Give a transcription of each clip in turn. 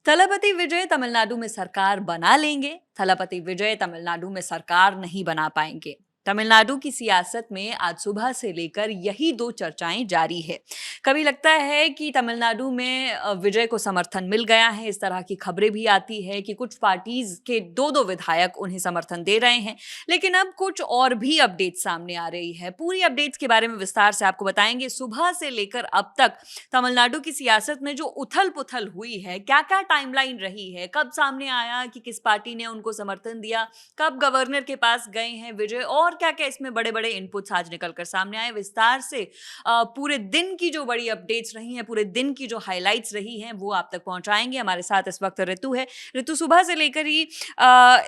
थलपति विजय तमिलनाडु में सरकार बना लेंगे, थलपति विजय तमिलनाडु में सरकार नहीं बना पाएंगे। तमिलनाडु की सियासत में आज सुबह से लेकर यही दो चर्चाएं जारी है। कभी लगता है कि तमिलनाडु में विजय को समर्थन मिल गया है, इस तरह की खबरें भी आती है कि कुछ पार्टीज के दो विधायक उन्हें समर्थन दे रहे हैं। लेकिन अब कुछ और भी अपडेट सामने आ रही है। पूरी अपडेट्स के बारे में विस्तार से आपको बताएंगे। सुबह से लेकर अब तक तमिलनाडु की सियासत में जो उथल पुथल हुई है, क्या क्या टाइमलाइन रही है, कब सामने आया कि किस पार्टी ने उनको समर्थन दिया, कब गवर्नर के पास गए हैं विजय, और क्या क्या इसमें बड़े बड़े इनपुट्स आज निकलकर सामने आए। विस्तार से पूरे दिन की जो बड़ी अपडेट्स रही हैं, पूरे दिन की जो हाइलाइट्स रही हैं, वो आप तक पहुंचाएंगे। हमारे साथ इस वक्त ऋतु है। ऋतु सुबह से लेकर ही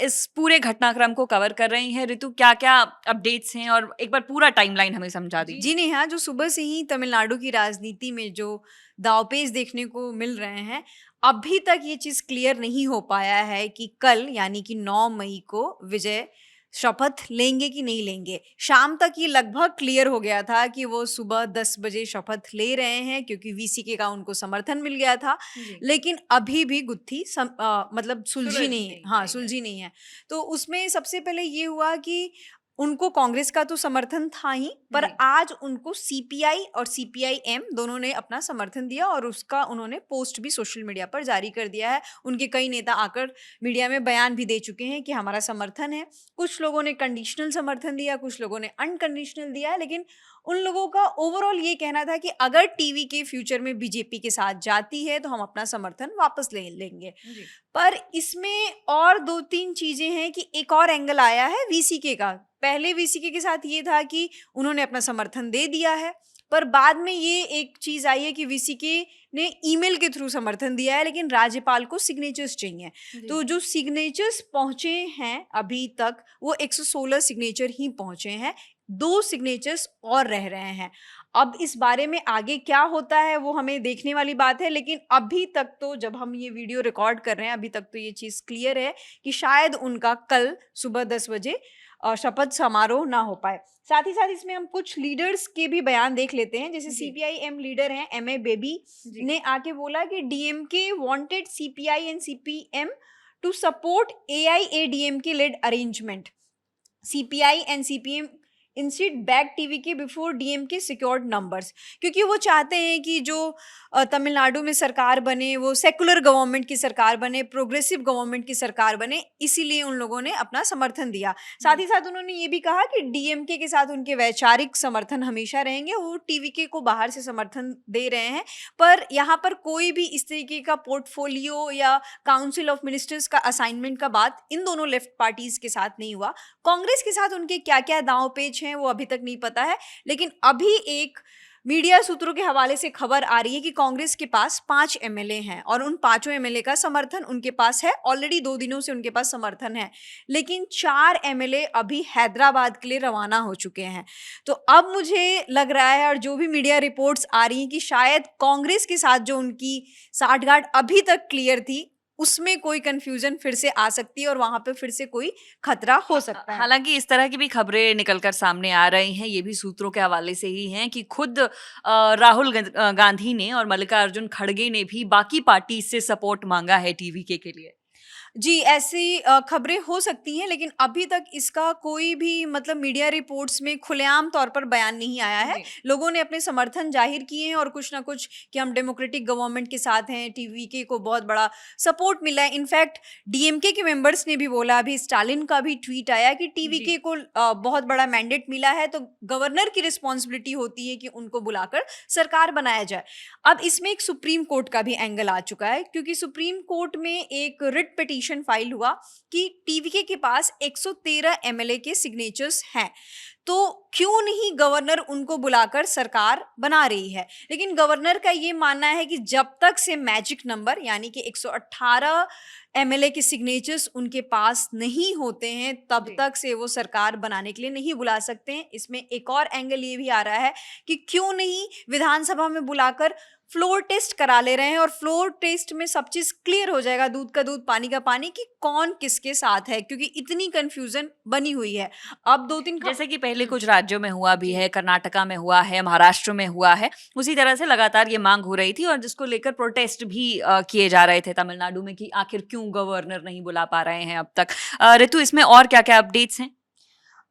इस पूरे घटनाक्रम को कवर कर रही हैं। ऋतु, क्या क्या अपडेट्स हैं और एक बार पूरा टाइमलाइन हमें समझा दीजिए। जी नहीं, हाँ, जो सुबह से ही तमिलनाडु की राजनीति में जो दांवपेच देखने को मिल रहे हैं, अभी तक ये चीज क्लियर नहीं हो पाया है कि कल यानी कि 9 मई को विजय शपथ लेंगे कि नहीं लेंगे। शाम तक ये लगभग क्लियर हो गया था कि वो सुबह 10 बजे शपथ ले रहे हैं, क्योंकि वीसीके का उनको समर्थन मिल गया था। लेकिन अभी भी गुत्थी मतलब सुलझी नहीं है। हाँ, सुलझी नहीं है। तो उसमें सबसे पहले ये हुआ कि उनको कांग्रेस का तो समर्थन था ही, पर आज उनको सीपीआई और सीपीआई-एम दोनों ने अपना समर्थन दिया और उसका उन्होंने पोस्ट भी सोशल मीडिया पर जारी कर दिया है। उनके कई नेता आकर मीडिया में बयान भी दे चुके हैं कि हमारा समर्थन है। कुछ लोगों ने कंडीशनल समर्थन दिया, कुछ लोगों ने अनकंडीशनल दिया है, लेकिन उन लोगों का ओवरऑल ये कहना था कि अगर टीवी के फ्यूचर में बीजेपी के साथ जाती है तो हम अपना समर्थन वापस ले लेंगे। पर इसमें और 2-3 चीजें हैं कि एक और एंगल आया है वीसीके का। पहले वीसीके के साथ ये था कि उन्होंने अपना समर्थन दे दिया है, पर बाद में ये एक चीज आई है कि वीसीके ने ईमेल के थ्रू समर्थन दिया है, लेकिन राज्यपाल को सिग्नेचर्स चाहिए। तो जो सिग्नेचर्स पहुंचे हैं अभी तक, वो 116 सिग्नेचर ही पहुंचे हैं। 2 सिग्नेचर्स और रह रहे हैं। अब इस बारे में आगे क्या होता है वो हमें देखने वाली बात है, लेकिन अभी तक तो जब हम ये वीडियो रिकॉर्ड कर रहे हैं, अभी तक तो ये चीज क्लियर है कि शायद उनका कल सुबह 10 बजे शपथ समारोह ना हो पाए। साथ ही साथ इसमें हम कुछ लीडर्स के भी बयान देख लेते हैं। जैसे सीपीआई-एम लीडर हैं एमए बेबी ने आके बोला कि DMK wanted CPI and CPM to support AIADMK led arrangement. CPI and CPM instead back TV के बिफोर डीएमके सिक्योर्ड नंबर्स, क्योंकि वो चाहते हैं कि जो तमिलनाडु में सरकार बने वो सेकुलर गवर्नमेंट की सरकार बने, प्रोग्रेसिव गवर्नमेंट की सरकार बने, इसीलिए उन लोगों ने अपना समर्थन दिया। साथ ही साथ उन्होंने ये भी कहा कि डीएमके के साथ उनके वैचारिक समर्थन हमेशा रहेंगे। वो टीवीके को बाहर से समर्थन दे रहे हैं, पर यहाँ पर कोई भी इस तरीके का पोर्टफोलियो या काउंसिल ऑफ मिनिस्टर्स का असाइनमेंट का बात इन दोनों लेफ्ट पार्टीज के साथ नहीं हुआ। कांग्रेस के साथ उनके क्या क्या दांव पेच हैं वो अभी तक नहीं पता है, लेकिन अभी एक मीडिया सूत्रों के हवाले से खबर आ रही है कि कांग्रेस के पास 5 एमएलए हैं और उन 5 एमएलए का समर्थन उनके पास है। ऑलरेडी 2 दिनों से उनके पास समर्थन है, लेकिन 4 एमएलए अभी हैदराबाद के लिए रवाना हो चुके हैं। तो अब मुझे लग रहा है, और जो भी मीडिया रिपोर्ट्स आ रही हैं, कि शायद कांग्रेस के साथ जो उनकी साठगांठ अभी तक क्लियर थी, उसमें कोई कंफ्यूजन फिर से आ सकती है और वहां पे फिर से कोई खतरा हो सकता है। हालांकि इस तरह की भी खबरें निकलकर सामने आ रही हैं, ये भी सूत्रों के हवाले से ही हैं कि खुद राहुल गांधी ने और मल्लिकार्जुन खड़गे ने भी बाकी पार्टी से सपोर्ट मांगा है टीवीके के लिए। जी, ऐसी खबरें हो सकती हैं, लेकिन अभी तक इसका कोई भी मतलब मीडिया रिपोर्ट्स में खुलेआम तौर पर बयान नहीं आया है। लोगों ने अपने समर्थन जाहिर किए हैं और कुछ ना कुछ कि हम डेमोक्रेटिक गवर्नमेंट के साथ हैं, टीवीके को बहुत बड़ा सपोर्ट मिला है। इनफैक्ट डीएमके के मेंबर्स ने भी बोला, अभी स्टालिन का भी ट्वीट आया कि टीवीके को बहुत बड़ा मैंडेट मिला है, तो गवर्नर की रिस्पॉन्सिबिलिटी होती है कि उनको बुलाकर सरकार बनाया जाए। अब इसमें एक सुप्रीम कोर्ट का भी एंगल आ चुका है, क्योंकि सुप्रीम कोर्ट में एक रिट पिटीशन फाइल हुआ कि टीवीके के पास 113 एमएलए के सिग्नेचर्स हैं, तो क्यों नहीं गवर्नर उनको बुलाकर सरकार बना रही है। लेकिन गवर्नर का ये मानना है कि जब तक से मैजिक नंबर यानी कि 118 एमएलए के सिग्नेचर्स उनके पास नहीं होते हैं, तब तक से वो सरकार बनाने के लिए नहीं बुला सकते हैं। इसमें एक और एंगल ये भी आ रहा है कि क्यों नहीं विधानसभा में बुलाकर फ्लोर टेस्ट करा ले रहे हैं और फ्लोर टेस्ट में सब चीज क्लियर हो जाएगा, दूध का दूध पानी का पानी, कि कौन किसके साथ है, क्योंकि इतनी कंफ्यूजन बनी हुई है। अब 2-3 जैसे कि पहले कुछ राज्यों में हुआ भी है, कर्नाटका में हुआ है, महाराष्ट्र में हुआ है, उसी तरह से लगातार ये मांग हो रही थी और जिसको लेकर प्रोटेस्ट भी किए जा रहे थे तमिलनाडु में कि आखिर क्यों गवर्नर नहीं बुला पा रहे हैं अब तक। ऋतु, इसमें और क्या क्या अपडेट्स हैं?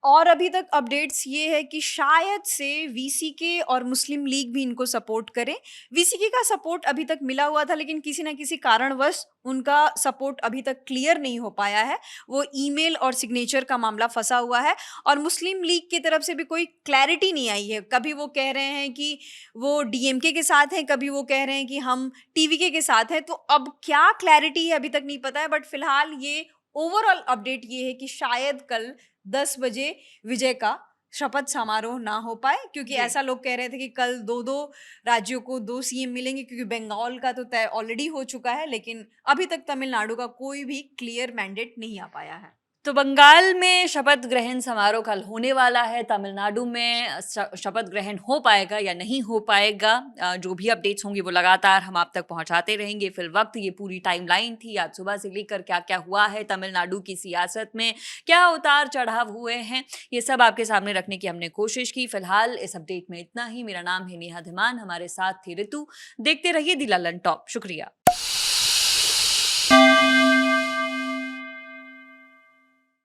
और अभी तक अपडेट्स ये है कि शायद से वीसीके और मुस्लिम लीग भी इनको सपोर्ट करें। वीसीके का सपोर्ट अभी तक मिला हुआ था, लेकिन किसी ना किसी कारणवश उनका सपोर्ट अभी तक क्लियर नहीं हो पाया है। वो ईमेल और सिग्नेचर का मामला फंसा हुआ है और मुस्लिम लीग की तरफ से भी कोई क्लैरिटी नहीं आई है। कभी वो कह रहे हैं कि वो डीएमके के साथ हैं, कभी वो कह रहे हैं कि हम टीवीके के साथ हैं। तो अब क्या क्लैरिटी है अभी तक नहीं पता है, बट फिलहाल ये ओवरऑल अपडेट ये है कि शायद कल 10 बजे विजय का शपथ समारोह ना हो पाए, क्योंकि जी। ऐसा लोग कह रहे थे कि कल 2-2 राज्यों को 2 सीएम मिलेंगे, क्योंकि बंगाल का तो तय ऑलरेडी हो चुका है, लेकिन अभी तक तमिलनाडु का कोई भी क्लियर मैंडेट नहीं आ पाया है। तो बंगाल में शपथ ग्रहण समारोह कल होने वाला है, तमिलनाडु में शपथ ग्रहण हो पाएगा या नहीं हो पाएगा, जो भी अपडेट्स होंगी वो लगातार हम आप तक पहुंचाते रहेंगे। फिर वक्त ये पूरी टाइमलाइन थी आज सुबह से लेकर क्या क्या हुआ है तमिलनाडु की सियासत में, क्या उतार चढ़ाव हुए हैं, ये सब आपके सामने रखने की हमने कोशिश की। फिलहाल इस अपडेट में इतना ही। मेरा नाम है नेहा धीमान, हमारे साथ थी ऋतु। देखते रहिए दी ललन टॉप। शुक्रिया।